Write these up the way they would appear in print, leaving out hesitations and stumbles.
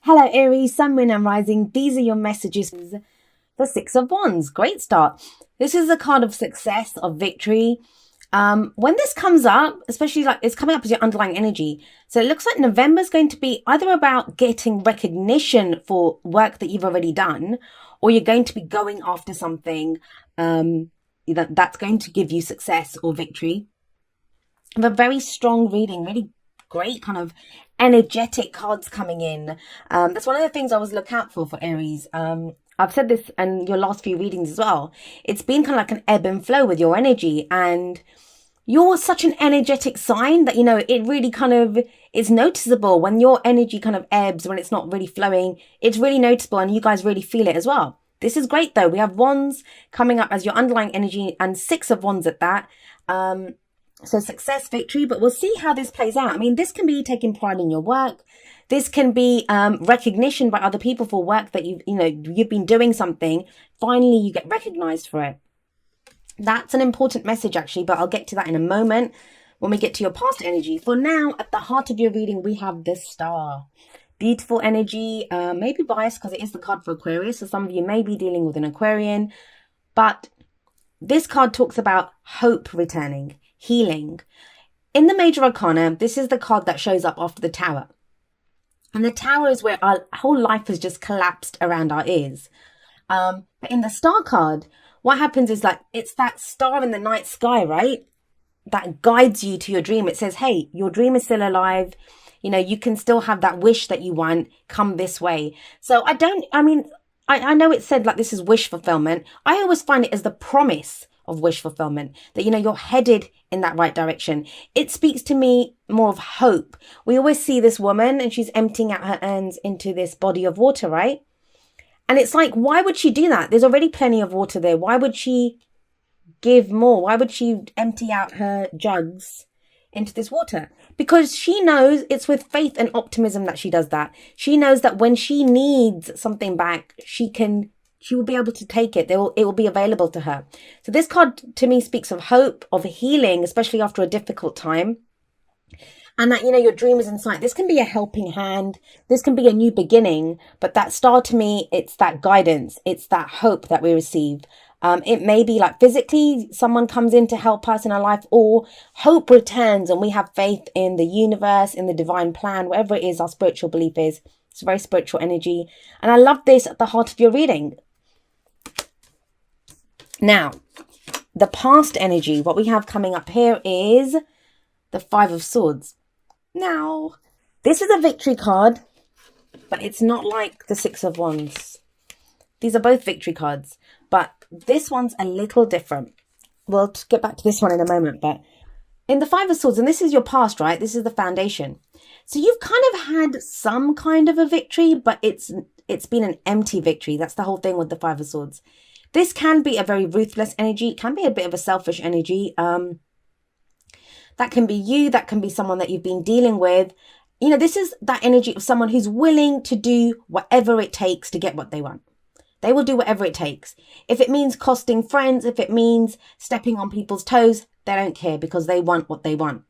Hello, Aries, Sun, Moon, and Rising. These are your messages. The Six of Wands. Great start. This is a card of success, of victory. When this comes up, especially like it's coming up as your underlying energy. So it looks like November is going to be either about getting recognition for work that you've already done, or you're going to be going after something that's going to give you success or victory. A very strong reading, really great kind of energetic cards coming in. That's one of the things I always look out for Aries. I've said this in your last few readings as well. It's been kind of like an ebb and flow with your energy, and you're such an energetic sign that, it really kind of is noticeable when your energy kind of ebbs, when it's not really flowing. It's really noticeable, and you guys really feel it as well. This is great though. We have Wands coming up as your underlying energy and Six of Wands at that. So success, victory, but we'll see how this plays out. I mean, this can be taking pride in your work. This can be recognition by other people for work that you've been doing something. Finally, you get recognized for it. That's an important message, actually, but I'll get to that in a moment when we get to your past energy. For now, at the heart of your reading, we have the Star. Beautiful energy, maybe biased because it is the card for Aquarius. So some of you may be dealing with an Aquarian, but this card talks about hope returning, healing. In the major arcana, this is the card that shows up after the Tower. And the Tower is where our whole life has just collapsed around our ears. But in the Star card, what happens is like, it's that star in the night sky, right? That guides you to your dream. It says, hey, your dream is still alive. You can still have that wish that you want. Come this way. So I know it said like this is wish fulfillment. I always find it as the promise of wish fulfillment, that you're headed in that right direction. It speaks to me more of hope. We always see this woman and she's emptying out her urns into this body of water, right? And it's like, why would she do that? There's already plenty of water there. Why would she give more? Why would she empty out her jugs into this water? Because she knows it's with faith and optimism that she does that. She knows that when she needs something back, she will be able to take it. It will be available to her. So this card to me speaks of hope, of healing, especially after a difficult time. And that, your dream is in sight. This can be a helping hand. This can be a new beginning. But that Star to me, it's that guidance. It's that hope that we receive. It may be like physically someone comes in to help us in our life, or hope returns and we have faith in the universe, in the divine plan, whatever it is our spiritual belief is. It's a very spiritual energy. And I love this at the heart of your reading. Now, the past energy, what we have coming up here is the Five of Swords. Now, this is a victory card, but it's not like the Six of Wands. These are both victory cards, but this one's a little different. We'll get back to this one in a moment, but in the Five of Swords, and this is your past, right? This is the foundation. So you've kind of had some kind of a victory, but it's been an empty victory. That's the whole thing with the Five of Swords. This can be a very ruthless energy. It can be a bit of a selfish energy. That can be you. That can be someone that you've been dealing with. This is that energy of someone who's willing to do whatever it takes to get what they want. They will do whatever it takes. If it means costing friends, if it means stepping on people's toes, they don't care because they want what they want.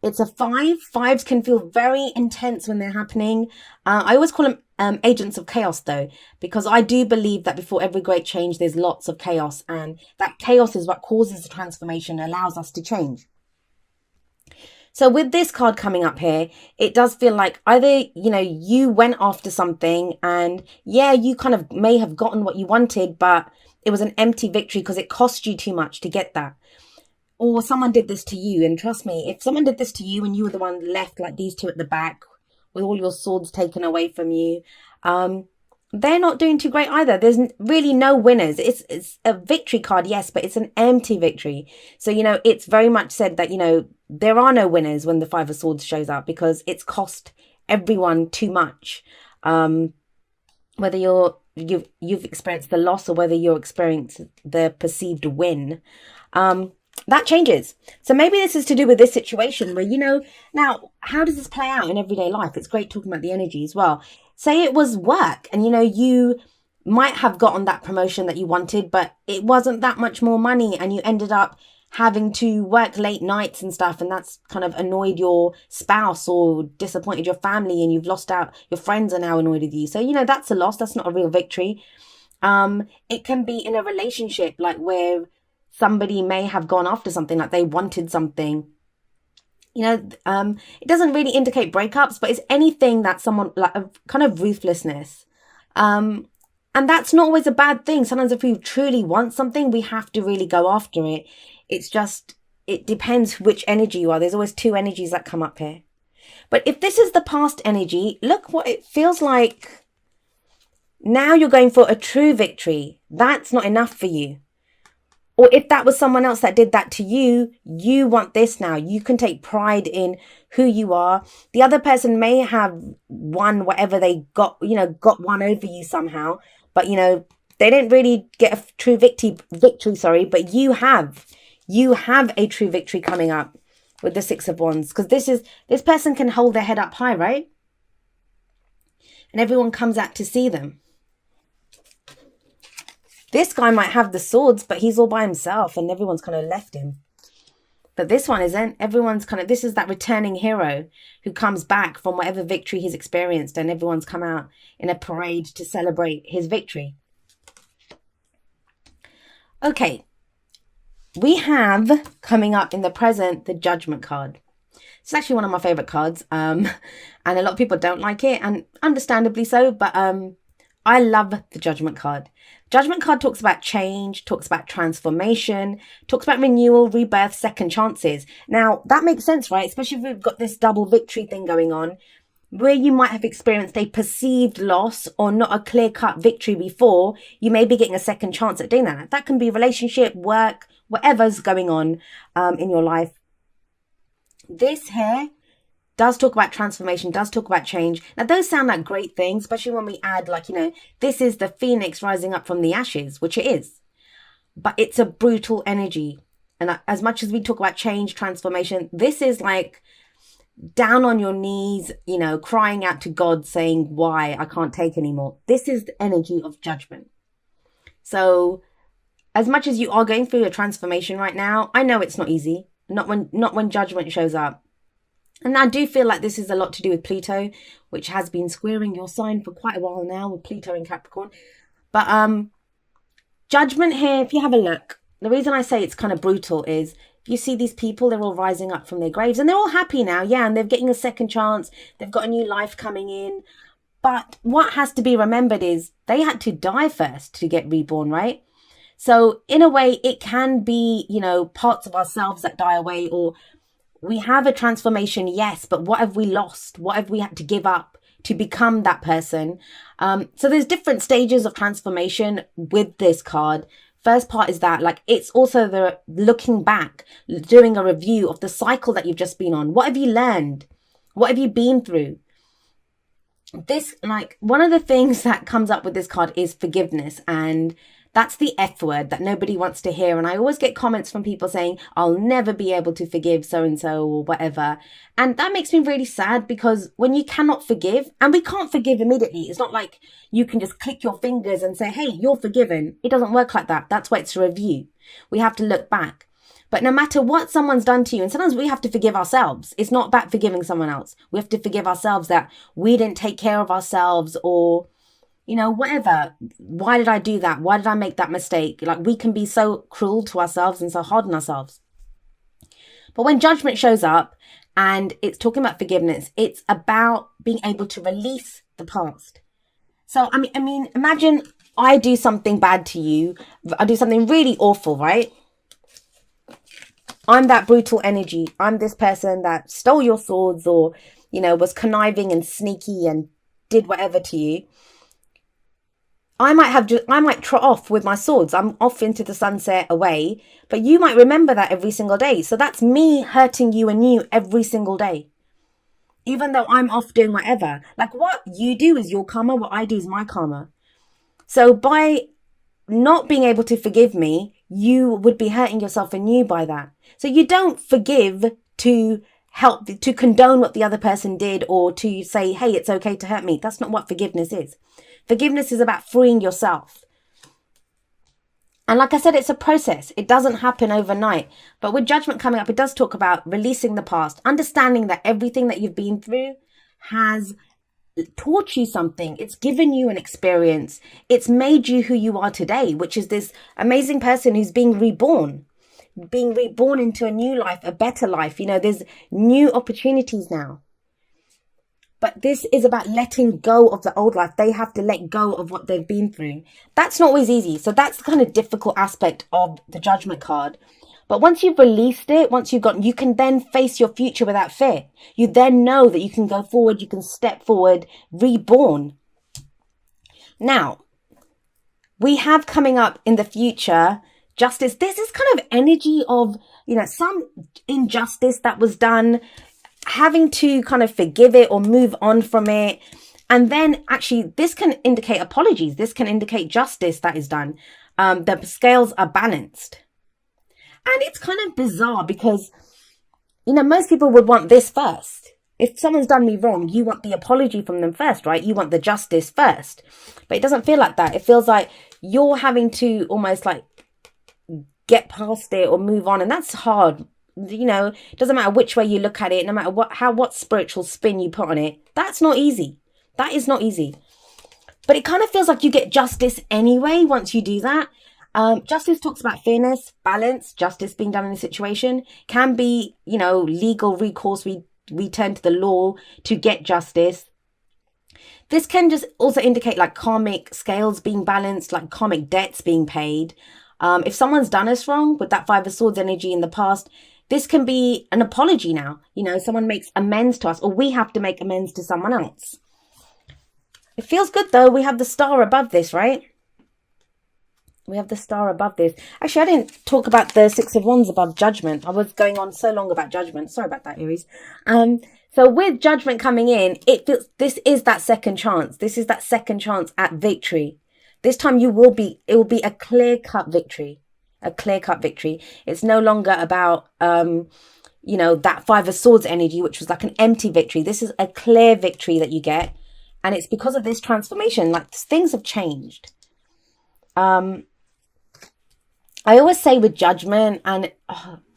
It's a 5. 5s can feel very intense when they're happening. I always call them agents of chaos though, because I do believe that before every great change, there's lots of chaos, and that chaos is what causes the transformation, allows us to change. So with this card coming up here, it does feel like either, you went after something and yeah, you kind of may have gotten what you wanted, but it was an empty victory because it cost you too much to get that. Or someone did this to you. And trust me, if someone did this to you and you were the one left like these two at the back with all your swords taken away from you, they're not doing too great either. There's really no winners. It's a victory card, yes, but it's an empty victory. So, it's very much said that, there are no winners when the Five of Swords shows up because it's cost everyone too much. Whether you've experienced the loss or whether you're experiencing the perceived win, that changes. So maybe this is to do with this situation where, now how does this play out in everyday life? It's great talking about the energy as well. Say it was work and, you might have gotten that promotion that you wanted, but it wasn't that much more money and you ended up having to work late nights and stuff, and that's kind of annoyed your spouse or disappointed your family, and you've lost out, your friends are now annoyed with you. So, that's a loss. That's not a real victory. It can be in a relationship, like where somebody may have gone after something, like they wanted something. It doesn't really indicate breakups, but it's anything that someone, like a kind of ruthlessness. Um, and that's not always a bad thing. Sometimes if we truly want something, we have to really go after it. It's just, it depends which energy you are. There's always two energies that come up here. But if this is the past energy, look what it feels like. Now you're going for a true victory. That's not enough for you. Or if that was someone else that did that to you, you want this now. You can take pride in who you are. The other person may have won whatever they got, got one over you somehow. But, they didn't really get a true victory, sorry, but you have. You have a true victory coming up with the Six of Wands. Because this person can hold their head up high, right? And everyone comes out to see them. This guy might have the swords, but he's all by himself and everyone's kind of left him. But this one isn't. Everyone's this is that returning hero who comes back from whatever victory he's experienced, and everyone's come out in a parade to celebrate his victory. Okay. We have coming up in the present, the Judgment card. It's actually one of my favorite cards. And a lot of people don't like it, and understandably so, but I love the Judgment card. Judgment card talks about change, talks about transformation, talks about renewal, rebirth, second chances. Now, that makes sense, right? Especially if we've got this double victory thing going on, where you might have experienced a perceived loss or not a clear-cut victory before, you may be getting a second chance at doing that. That can be relationship, work, whatever's going on in your life. This here does talk about transformation, does talk about change. Now, those sound like great things, especially when we add, this is the phoenix rising up from the ashes, which it is. But it's a brutal energy. And as much as we talk about change, transformation, this is like down on your knees, crying out to God, saying, why? I can't take anymore. This is the energy of judgment. So as much as you are going through a transformation right now, I know it's not easy. Not when judgment shows up. And I do feel like this is a lot to do with Pluto, which has been squaring your sign for quite a while now with Pluto in Capricorn. But judgment here, if you have a look, the reason I say it's kind of brutal is you see these people, they're all rising up from their graves and they're all happy now. Yeah, and they're getting a second chance. They've got a new life coming in. But what has to be remembered is they had to die first to get reborn, right? So in a way, it can be, parts of ourselves that die away, or we have a transformation, yes, but what have we lost? What have we had to give up to become that person? So there's different stages of transformation with this card. First part is that, it's also the looking back, doing a review of the cycle that you've just been on. What have you learned? What have you been through? This, one of the things that comes up with this card is forgiveness, and that's the F word that nobody wants to hear. And I always get comments from people saying, I'll never be able to forgive so-and-so or whatever. And that makes me really sad, because when you cannot forgive, and we can't forgive immediately, it's not like you can just click your fingers and say, hey, you're forgiven. It doesn't work like that. That's why it's a review. We have to look back. But no matter what someone's done to you, and sometimes we have to forgive ourselves. It's not about forgiving someone else. We have to forgive ourselves that we didn't take care of ourselves, or whatever. Why did I do that? Why did I make that mistake? We can be so cruel to ourselves and so hard on ourselves. But when judgment shows up and it's talking about forgiveness, it's about being able to release the past. So, I mean, imagine I do something bad to you. I do something really awful, right? I'm that brutal energy. I'm this person that stole your swords, or, was conniving and sneaky and did whatever to you. I might trot off with my swords. I'm off into the sunset away, but you might remember that every single day. So that's me hurting you anew every single day, even though I'm off doing whatever. What you do is your karma. What I do is my karma. So by not being able to forgive me, you would be hurting yourself anew by that. So you don't forgive to help, to condone what the other person did, or to say, hey, it's okay to hurt me. That's not what forgiveness is. Forgiveness is about freeing yourself. And like I said, it's a process. It doesn't happen overnight. But with Judgment coming up, it does talk about releasing the past, understanding that everything that you've been through has taught you something. It's given you an experience. It's made you who you are today, which is this amazing person who's being reborn into a new life, a better life. You know, there's new opportunities now. But this is about letting go of the old life. They have to let go of what they've been through. That's not always easy. So that's the kind of difficult aspect of the Judgment card. But once you've released it, you can then face your future without fear. You then know that you can go forward, you can step forward, reborn. Now, we have coming up in the future justice. There's this kind of energy of, you know, some injustice that was done, having to kind of forgive it or move on from it. And then actually this can indicate apologies. This can indicate justice that is done. The scales are balanced. And it's kind of bizarre because, you know, most people would want this first. If someone's done me wrong, you want the apology from them first, right? You want the justice first. But it doesn't feel like that. It feels like you're having to almost like get past it or move on. And that's hard. You know, it doesn't matter which way you look at it, no matter what spiritual spin you put on it. That's not easy. That is not easy. But it kind of feels like you get justice anyway once you do that. Justice talks about fairness, balance, justice being done in a situation. Can be, you know, legal recourse. We turn to the law to get justice. This can just also indicate like karmic scales being balanced, like karmic debts being paid. If someone's done us wrong with that Five of Swords energy in the past, this can be an apology now. You know, someone makes amends to us, or we have to make amends to someone else. It feels good though. We have the star above this, right? We have the star above this. Actually, I didn't talk about the Six of Wands above Judgment. I was going on so long about Judgment. Sorry about that, Aries. So with Judgment coming in, this is that second chance. This is that second chance at victory. This time it will be a clear-cut victory. A clear-cut victory. It's no longer about, you know, that Five of Swords energy, which was like an empty victory. This is a clear victory that you get. And it's because of this transformation. Like, things have changed. I always say with Judgment, and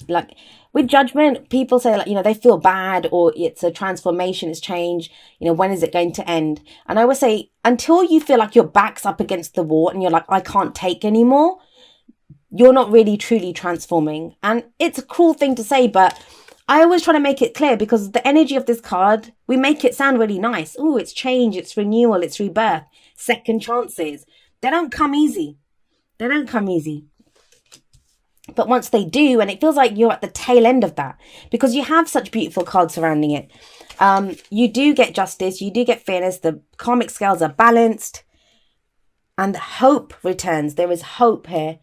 like with Judgment, people say, like, you know, they feel bad, or it's a transformation, it's change. You know, when is it going to end? And I always say, until you feel like your back's up against the wall and you're like, I can't take anymore, you're not really truly transforming. And it's a cruel thing to say, but I always try to make it clear, because the energy of this card, we make it sound really nice. Oh, it's change, it's renewal, it's rebirth, second chances. They don't come easy. They don't come easy. But once they do, and it feels like you're at the tail end of that, because you have such beautiful cards surrounding it. You do get justice, you do get fairness, the karmic scales are balanced, and hope returns. There is hope here.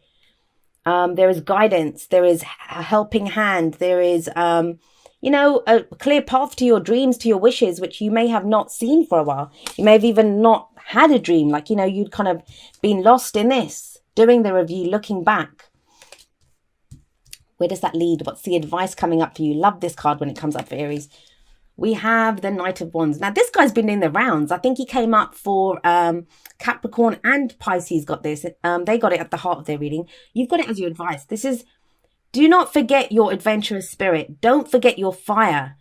There is guidance, there is a helping hand, there is, you know, a clear path to your dreams, to your wishes, which you may have not seen for a while. You may have even not had a dream, like, you know, you'd kind of been lost in this, doing the review, looking back. Where does that lead? What's the advice coming up for you? Love this card when it comes up for Aries. We have the Knight of Wands. Now, this guy's been in the rounds. I think he came up for Capricorn and Pisces got this. They got it at the heart of their reading. You've got it as your advice. This is, do not forget your adventurous spirit. Don't forget your fire.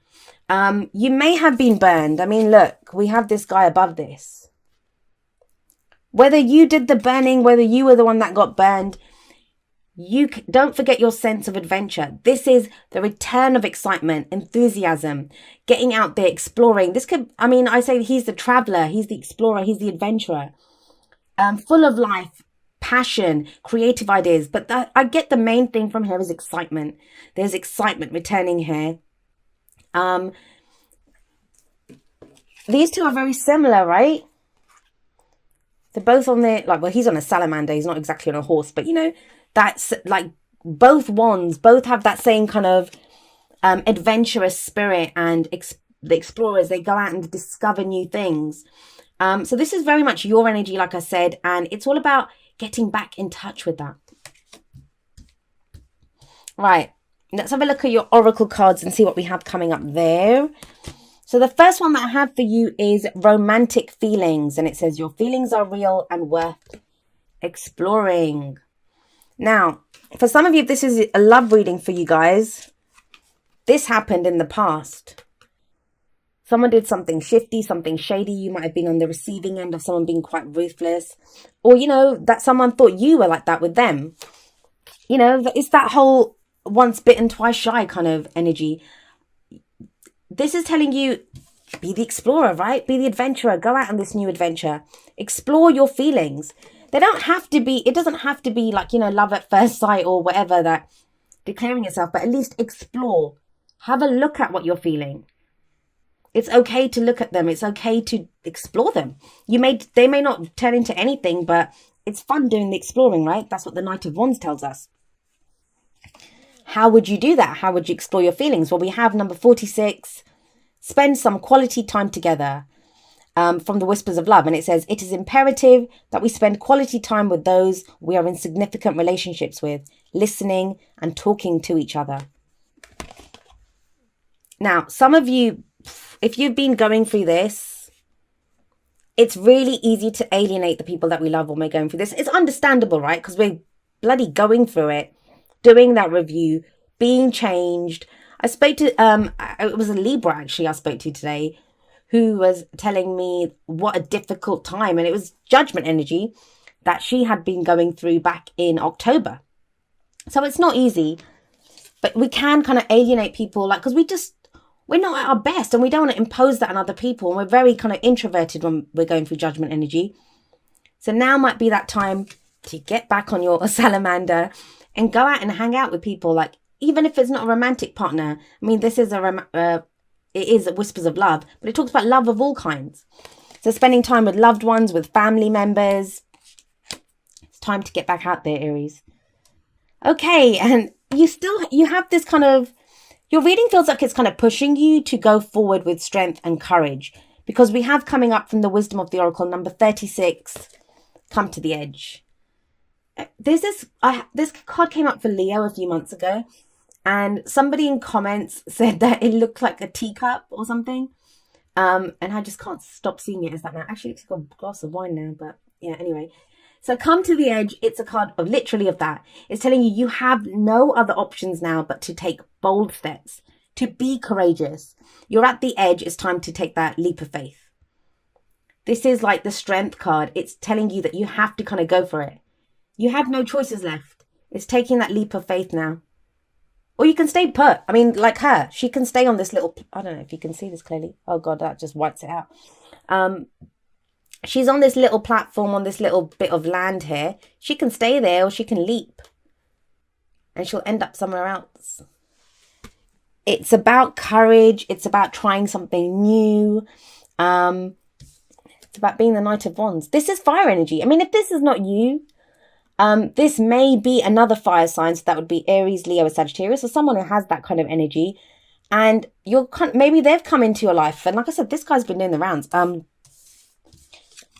You may have been burned. I mean, look, we have this guy above this. Whether you did the burning, whether you were the one that got burned, you don't forget your sense of adventure. This is the return of excitement, enthusiasm, getting out there, exploring. This could, I mean, I say he's the traveler, he's the explorer, he's the adventurer, full of life, passion, creative ideas. But I get the main thing from here is excitement. There's excitement returning here. These two are very similar, right? They're both on their, like, well, he's on a salamander. He's not exactly on a horse, but, you know, that's like both wands, both have that same kind of adventurous spirit, and the explorers, they go out and discover new things. So this is very much your energy, like I said, and it's all about getting back in touch with that. Right, let's have a look at your oracle cards and see what we have coming up there. So the first one that I have for you is romantic feelings, and it says your feelings are real and worth exploring. Now, for some of you, if this is a love reading for you guys, this happened in the past. Someone did something shifty, something shady. You might have been on the receiving end of someone being quite ruthless. Or, that someone thought you were like that with them. It's that whole once bitten, twice shy kind of energy. This is telling you, be the explorer, right? Be the adventurer. Go out on this new adventure. Explore your feelings. It doesn't have to be like, love at first sight or whatever, that declaring yourself, but at least explore. Have a look at what you're feeling. It's okay to look at them. It's okay to explore them. They may not turn into anything, but it's fun doing the exploring, right? That's what the Knight of Wands tells us. How would you do that? How would you explore your feelings? Well, we have number 46, spend some quality time together, from the Whispers of Love. And it says, it is imperative that we spend quality time with those we are in significant relationships with, listening and talking to each other. Now, some of you, if you've been going through this, it's really easy to alienate the people that we love when we're going through this. It's understandable, right? Because we're bloody going through it, doing that review, being changed. I spoke to, it was a Libra actually I spoke to today, who was telling me what a difficult time, and it was judgment energy that she had been going through back in October. So it's not easy, but we can kind of alienate people, like, because we're not at our best and we don't want to impose that on other people. And we're very kind of introverted when we're going through judgment energy. So now might be that time to get back on your salamander and go out and hang out with people. Like, even if it's not a romantic partner. I mean, this is it is Whispers of Love, but it talks about love of all kinds. So spending time with loved ones, with family members. It's time to get back out there, Aries. Okay, and you have this kind of, your reading feels like it's kind of pushing you to go forward with strength and courage, because we have coming up from the Wisdom of the Oracle, number 36, come to the edge. There's this card came up for Leo a few months ago, and somebody in comments said that it looked like a teacup or something. And I just can't stop seeing it as that now. Actually, it's got a glass of wine now, but yeah, anyway. So come to the edge. It's a card of literally of that. It's telling you have no other options now but to take bold steps, to be courageous. You're at the edge. It's time to take that leap of faith. This is like the strength card. It's telling you that you have to kind of go for it. You have no choices left. It's taking that leap of faith now. Or you can stay put. I mean, like her, she can stay on this little, I don't know if you can see this clearly. Oh God, that just wipes it out. She's on this little platform, on this little bit of land here. She can stay there or she can leap. And she'll end up somewhere else. It's about courage. It's about trying something new. It's about being the Knight of Wands. This is fire energy. I mean, if this is not you, this may be another fire sign. So that would be Aries, Leo, or Sagittarius, or someone who has that kind of energy. And maybe they've come into your life. And like I said, this guy's been doing the rounds.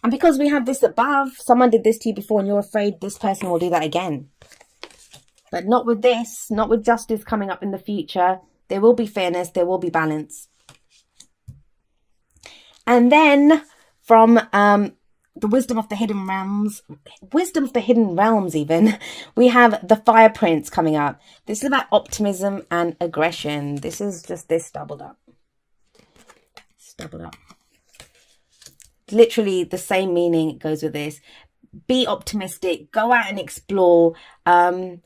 And because we have this above, someone did this to you before and you're afraid this person will do that again. But not with this, not with justice coming up in the future. There will be fairness, there will be balance. And then from the Wisdom of the Hidden Realms even, we have the Fire Prince coming up. This is about optimism and aggression. This is just this doubled up. It's doubled up. Literally the same meaning goes with this. Be optimistic, go out and explore. And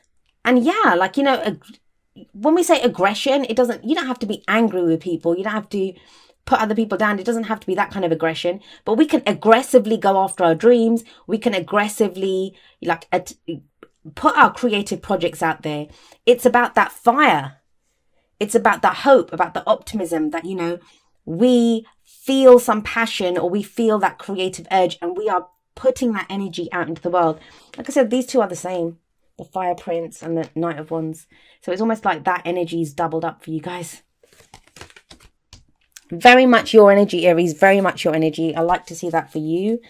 yeah, like, when we say aggression, you don't have to be angry with people. You don't have to put other people down. It doesn't have to be that kind of aggression, but we can aggressively go after our dreams. We can aggressively put our creative projects out there. It's about that fire. It's about that hope, about the optimism that, we feel some passion or we feel that creative urge and we are putting that energy out into the world. Like I said, these two are the same, the Fire Prince and the Knight of Wands. So it's almost like that energy is doubled up for you guys. Very much your energy, Aries, very much your energy. I like to see that for you.